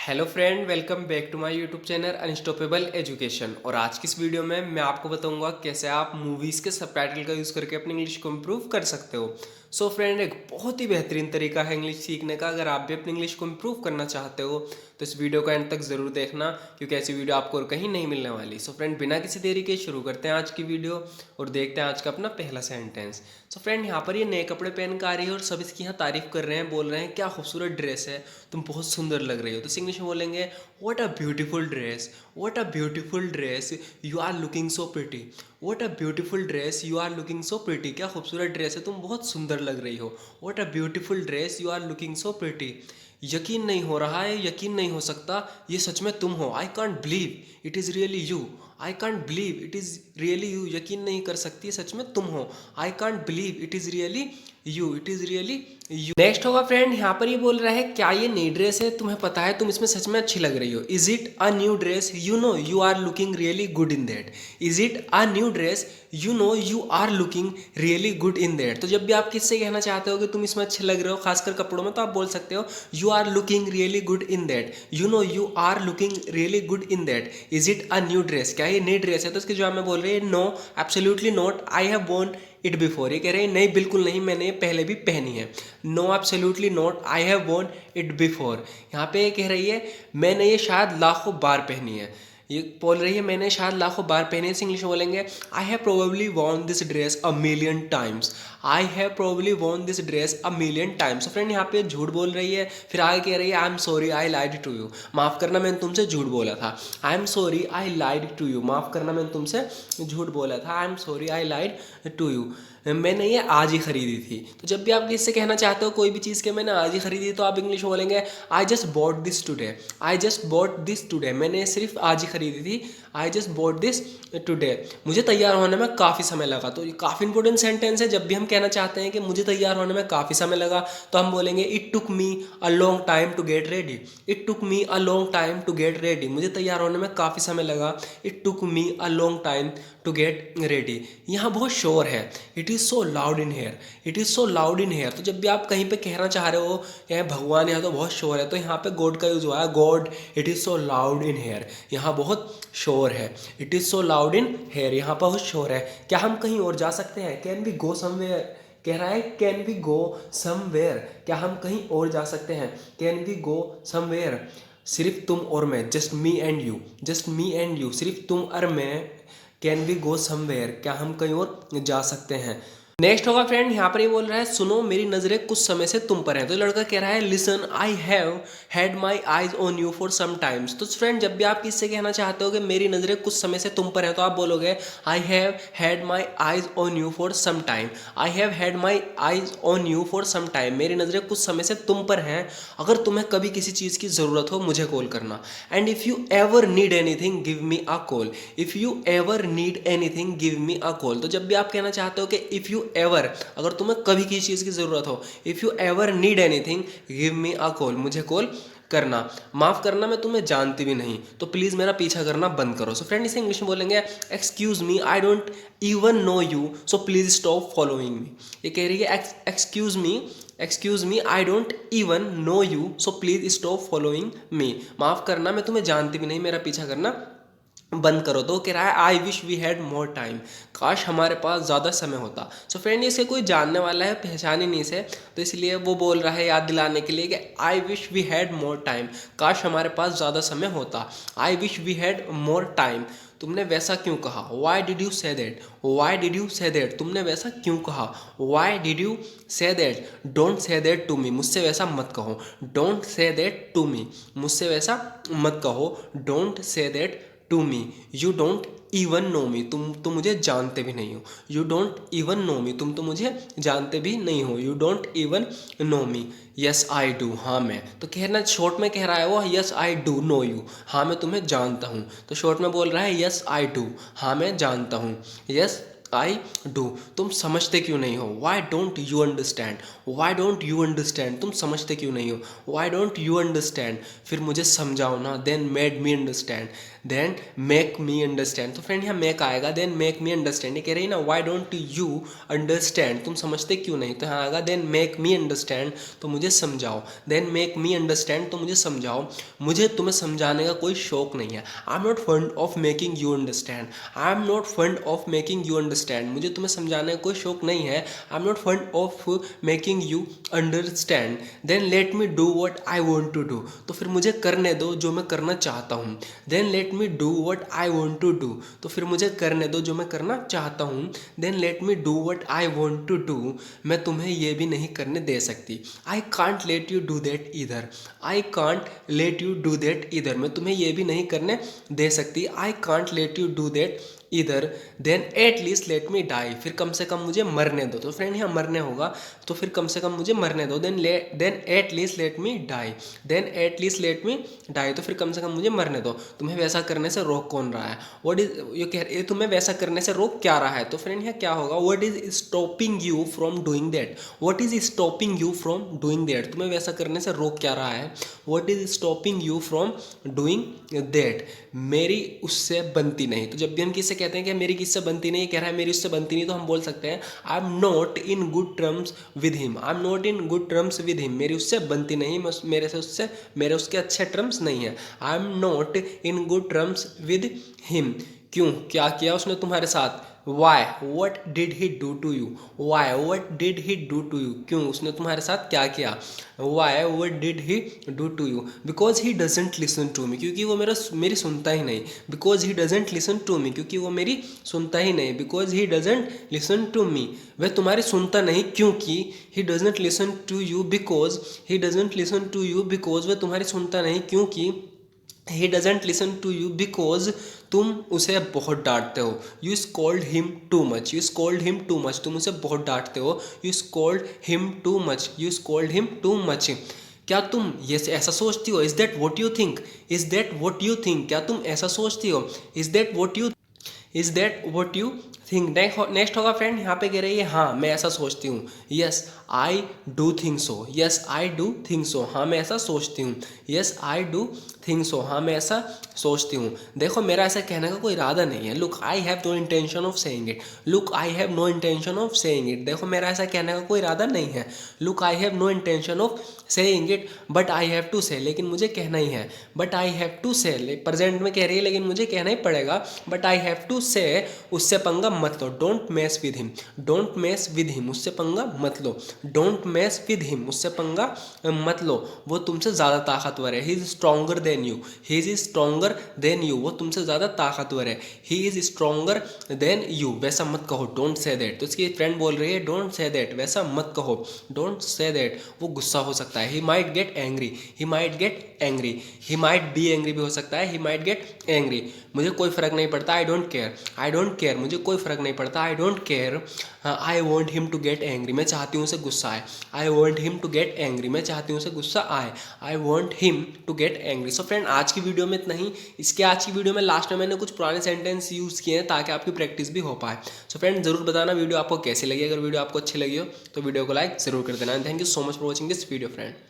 Hello friend, welcome back to my YouTube channel unstoppable education. और आज की इस वीडियो में मैं आपको बताऊंगा कैसे आप मूवीज़ के सबटाइटल का यूज़ करके अपनी इंग्लिश को इम्प्रूव कर सकते हो। सो फ्रेंड, एक बहुत ही बेहतरीन तरीका है इंग्लिश सीखने का। अगर आप भी अपनी इंग्लिश को इम्प्रूव करना चाहते हो तो इस वीडियो को एंड तक ज़रूर देखना, क्योंकि ऐसी वीडियो आपको और कहीं नहीं मिलने वाली। सो फ्रेंड, बिना किसी देरी के शुरू करते हैं आज की वीडियो और देखते हैं आज का अपना पहला सेंटेंस। सो फ्रेंड, यहाँ पर ये नए कपड़े पहन कर आ रही है और सब इसकी यहाँ तारीफ कर रहे हैं, बोल रहे हैं क्या खूबसूरत ड्रेस है, तुम बहुत सुंदर लग रही हो। तो इंग्लिश में बोलेंगे what a beautiful dress, what a beautiful dress, you are looking so pretty. What a beautiful dress, you are looking so pretty. क्या खूबसूरत ड्रेस है, तुम बहुत सुंदर लग रही हो। What a beautiful dress, you are looking so pretty. यकीन नहीं हो रहा है, यकीन नहीं हो सकता, ये सच में तुम हो। I can't believe it is really you. I can't believe it is really you. यकीन नहीं कर सकती, सच में तुम हो। I can't believe it is really you, it is really you. Next होगा फ्रेंड, यहाँ पर ये बोल रहा है क्या ये नई ड्रेस है, तुम्हें पता है तुम इसमें सच में अच्छी लग रही हो। Is it a new dress, you know you are looking really good in that. Is it a new dress, you know you are looking really good in that. तो जब भी आप किससे कहना चाहते हो कि तुम इसमें अच्छे लग रहे हो, खासकर कपड़ों में, तो आप बोल सकते हो you are looking really good in that. You know you are looking really good in that. Is it a new dress, क्या ये नई ड्रेस है? तो इसके जवाब में बोल रही है no, absolutely not, I have worn it before. ये कह रहे हैं नहीं, बिल्कुल नहीं, मैंने ये पहले भी पहनी है। No, absolutely not, I have worn it before. यहाँ पे ये कह रही है मैंने ये शायद लाखों बार पहनी है। ये बोल रही है मैंने शायद लाखों बार पहनी है। इंग्लिश में बोलेंगे I have probably worn this dress a million times. I have probably worn this dress a million times. Friend, यहाँ पे झूठ बोल रही है, फिर आगे कह रही है I am sorry I lied to you. माफ़ करना, मैंने तुमसे झूठ बोला था। I am sorry I lied to you. माफ़ करना, मैंने तुमसे झूठ बोला था। I am sorry I lied to you. मैंने ये आज ही खरीदी थी। तो जब भी आप इससे कहना चाहते हो कोई भी चीज़ के मैंने आज ही खरीदी, तो आप इंग्लिश में बोलेंगे I just bought this today. I just bought this today, मैंने सिर्फ आज ही खरीदी थी। I just bought this today. मुझे तैयार होने में काफ़ी समय लगा। तो ये काफ़ी इंपॉर्टेंट सेंटेंस है। जब भी हम कहना चाहते हैं कि मुझे तैयार होने में काफ़ी समय लगा, तो हम बोलेंगे it took me a long time to get ready. It took me a long time to get ready. मुझे तैयार होने में काफ़ी समय लगा। It took me a long time to get ready. यहाँ बहुत शोर है। It is so loud in here. It is so loud in here. तो जब भी आप कहीं पे कहना चाह रहे हो यहाँ भगवान, यहाँ तो बहुत शोर है, तो यहाँ पे गॉड का यूज हुआ है। God, it is so loud in here. यहाँ बहुत शोर है। It is so loud in here, यहाँ पर बहुत शोर है। क्या हम कहीं और जा सकते हैं? Can we go somewhere. कह रहा है कैन वी गो समवेयर, क्या हम कहीं और जा सकते हैं? Can we go somewhere. सिर्फ तुम और मैं, just me and you. Just me and you, सिर्फ तुम और मैं। कैन वी गो समवेयर, क्या हम कहीं और जा सकते हैं? नेक्स्ट होगा फ्रेंड, यहाँ पर ये बोल रहा है सुनो मेरी नज़रें कुछ समय से तुम पर हैं। तो लड़का कह रहा है listen I have had my eyes on you for some times. तो फ्रेंड, जब भी आप किससे कहना चाहते हो कि मेरी नज़रें कुछ समय से तुम पर हैं, तो आप बोलोगे I have had my eyes on you for some time. I have had my eyes on you for some time, मेरी नज़रें कुछ समय से तुम पर हैं। अगर तुम्हें कभी किसी चीज़ की ज़रूरत हो मुझे कॉल करना। And if you ever need anything give me a call. If you ever need anything give me a call. तो जब भी आप कहना चाहते हो कि इफ़ यू एवर, अगर तुम्हें कभी किसी चीज़ की ज़रूरत हो, if you ever need anything give me a call, मुझे कॉल करना। माफ़ करना, मैं तुम्हें जानती भी नहीं, तो प्लीज़ मेरा पीछा करना बंद करो। सो फ्रेंड, इसे इंग्लिश में बोलेंगे excuse me I don't even no you, so please stop following me. ये कह रही है excuse me I don't even no you, so please stop following me. माफ़ करना, मैं तुम्हें जानती भी नहीं, मेरा पीछा करना बंद करो। तो कह रहा है I wish we had more time, काश हमारे पास ज़्यादा समय होता। सो फ्रेंड, इससे कोई जानने वाला है, पहचान ही नहीं से, तो इसलिए वो बोल रहा है याद दिलाने के लिए कि I wish we had more time, काश हमारे पास ज़्यादा समय होता। I wish we had more time, तुमने वैसा क्यों कहा? Why did you say that. Why did you say that, तुमने वैसा क्यों कहा? Why did you say that. Don't say that to me, मुझसे वैसा मत कहो। Don't say that to me, मुझसे वैसा मत कहो। Don't say that to me. You don't even know me, तुम तो मुझे जानते भी नहीं हो। You don't even know me, तुम तो मुझे जानते भी नहीं हो। You don't even know me. Yes I do, हाँ मैं। तो कहना शॉर्ट में कह रहा है वो yes I do know you, हाँ मैं तुम्हें जानता हूँ। तो शॉर्ट में बोल रहा है यस आई डू, हाँ मैं जानता हूँ। Yes I do. तुम समझते क्यों नहीं हो, why don't you understand, why don't you understand, तुम समझते क्यों नहीं हो, वाई डोंट यू अंडरस्टैंड, फिर मुझे समझाओ ना, then made me understand, then make me understand. तो फ्रेंड यहाँ मेक आएगा, देन मेक मी अंडरस्टैंड। ये कह रही है ना वाई डोंट यू अंडरस्टैंड, तुम समझते क्यों नहीं, तो यहाँ आएगा देन मेक मी अंडरस्टैंड, तो मुझे समझाओ, देन मेक मी अंडरस्टैंड, तो मुझे समझाओ। मुझे तुम्हें समझाने का कोई शौक नहीं है, I am not fond of making you understand, I am not fond of making you understand, मुझे तुम्हें समझाने का कोई शौक नहीं है, I am not fond of making you understand, then let me do what I want to do, तो फिर मुझे करने दो जो मैं करना चाहता हूँ, then let me do what I want to do, तो फिर मुझे करने दो जो मैं करना चाहता हूँ, then let me do what I want to do, मैं तुम्हें ये भी नहीं करने दे सकती, I can't let you do that इधर, I can't let you do that इधर, मैं तुम्हें ये भी नहीं करने दे सकती, I can't let you do that इधर, then at least let me die, फिर कम से कम मुझे मरने दो, तो फ्रेंड यहाँ मरने होगा, तो फिर कम से कम मुझे मरने दो, then at least let me die, then at least let me die, तो फिर कम से कम मुझे मरने दो। तुम्हें वैसा करने से रोक कौन रहा है, व्हाट इज ये कह रहे तुम्हें वैसा करने से रोक क्या रहा है, तो फ्रेंड यहाँ क्या होगा, what is stopping you from doing that, what is stopping you from doing that, तुम्हें वैसा करने से रोक क्या रहा है, what is stopping you from doing that, मेरी उससे बनती नहीं। तो जब भी हम किससे कहते हैं कि मेरी किससे बनती नहीं, कह रहा है मेरी उससे बनती नहीं, तो हम बोल सकते हैं आई am not in good terms with him, I am not in good terms with him, मेरी उससे बनती नहीं, मेरे उसके अच्छे टर्म्स नहीं है, I am not in good terms with him, क्यों, क्या किया उसने तुम्हारे साथ, why what did he do to you, why what did he do to you, क्यों उसने तुम्हारे साथ क्या किया, why what did he do to you, because he doesn't listen to me, क्योंकि वो मेरी सुनता ही नहीं, because he doesn't listen to me, क्योंकि वो मेरी सुनता ही नहीं, because he doesn't listen to me, वह तुम्हारी सुनता नहीं क्योंकि, he doesn't listen to you because, he doesn't listen to you because, वह तुम्हारी सुनता नहीं क्योंकि, he doesn't listen to you because, तुम उसे बहुत डांटते हो, you scold him too much, you scold him too much, तुम उसे बहुत डांटते हो, you scold him too much, you scold him too much, क्या तुम ये ऐसा सोचती हो, is that what you think, is that what you think, क्या तुम ऐसा सोचती हो, is that what you, is that what you think. Next होगा फ्रेंड, यहाँ पे कह रही है हाँ मैं ऐसा सोचती हूँ, yes I do think so, yes I do think so, हाँ मैं ऐसा सोचती हूँ, yes I do think so, हाँ मैं ऐसा सोचती हूँ। देखो मेरा ऐसा कहने का कोई इरादा नहीं है, look I have no intention of saying it, look I have no intention of saying it, देखो मेरा ऐसा कहने का कोई इरादा नहीं है, look I have no intention of saying it, but I have to say, लेकिन मुझे कहना ही है, but I have to say, present में कह रही है लेकिन मुझे कहना ही पड़ेगा, बट आई हैव टू से, उससे पंगा मत लो, don't mess with him, don't mess with him, उससे पंगा मत लो, डोंट मेस विद हिम, उससे पंगा मत लो, वो तुमसे ज़्यादा ताकतवर है, he is stronger than you, he is stronger than you, वो तुमसे ज़्यादा ताकतवर है, he is stronger than you, वैसा मत कहो, डोंट से दैट, तो इसकी फ्रेंड बोल रही है डोंट से दैट, वैसा मत कहो, डोंट से दैट, वो गुस्सा हो सकता है, he might get angry, he might get angry, he might be angry भी हो सकता है, ही माइट गेट एंग्री, मुझे कोई फ़र्क नहीं पड़ता, I don't care, I don't care, मुझे कोई फ़र्क नहीं पड़ता, I don't care, I want him to get angry, मैं चाहती हूँ उसे गुस्सा आए, I want him to get angry, मैं चाहती हूँ उसे गुस्सा आए, I want him to get angry. So friend आज की वीडियो में इतना ही, इसके आज की वीडियो में लास्ट में मैंने कुछ पुराने सेंटेंस यूज़ किए हैं ताकि आपकी प्रैक्टिस भी हो पाए। सो फ्रेंड जरूर बताना वीडियो आपको कैसी लगी, अगर वीडियो आपको अच्छी लगी हो तो वीडियो को लाइक जरूर कर देना। Thank you so much for watching this video friend.